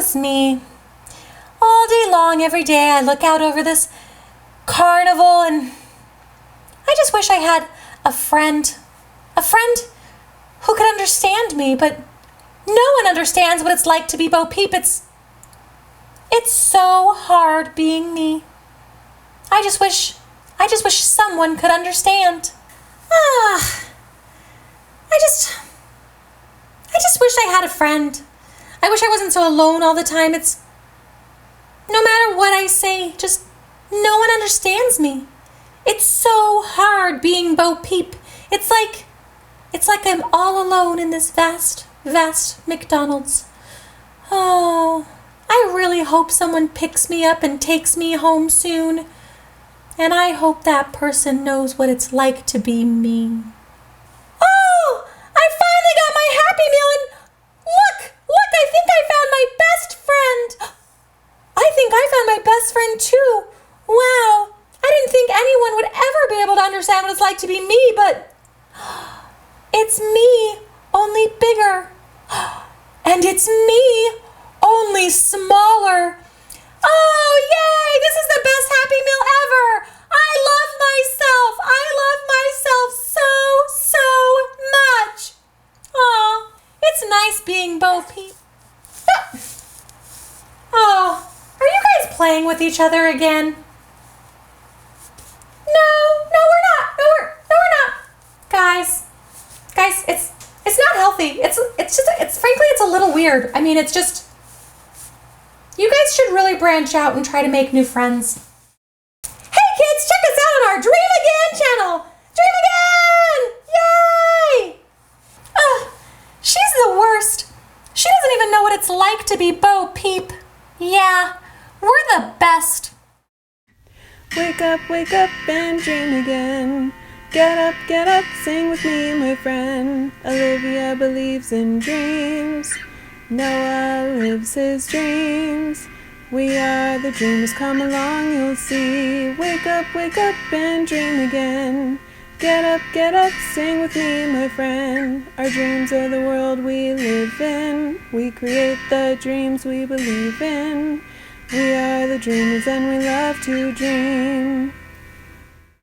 was me. All day long, every day, I look out over this carnival and I just wish I had a friend who could understand me, but no one understands what it's like to be Bo Peep. It's so hard being me. I just wish someone could understand. I just wish I had a friend. I wish I wasn't so alone all the time. It's no matter what I say, just no one understands me. It's so hard being Bo Peep. It's like I'm all alone in this vast McDonald's. Oh, I really hope someone picks me up and takes me home soon. And I hope that person knows what it's like to be me. Oh, I finally got my Happy Meal and look, I think I found my best friend. I think I found my best friend too. Wow, I didn't think anyone would ever be able to understand what it's like to be me, but it's me, only bigger. And it's me, only smaller. Oh, yay! This is the best Happy Meal ever! I love myself so much. Aw, it's nice being Bo Peep. Oh, are you guys playing with each other again? No, we're not. No, we're not. Guys, it's not healthy. It's frankly, it's a little weird. I mean, it's just, you guys should really branch out and try to make new friends. Hey kids, check us out on our Dream Again channel. Dream Again! Yay! She's the worst. She doesn't even know what it's like to be Bo Peep. Yeah, we're the best. Wake up and dream again. Get up, sing with me, my friend. Olivia believes in dreams. Noah lives his dreams. We are the dreamers, come along, you'll see. Wake up and dream again. Get up, sing with me, my friend. Our dreams are the world we live in. We create the dreams we believe in. We are the dreamers and we love to dream.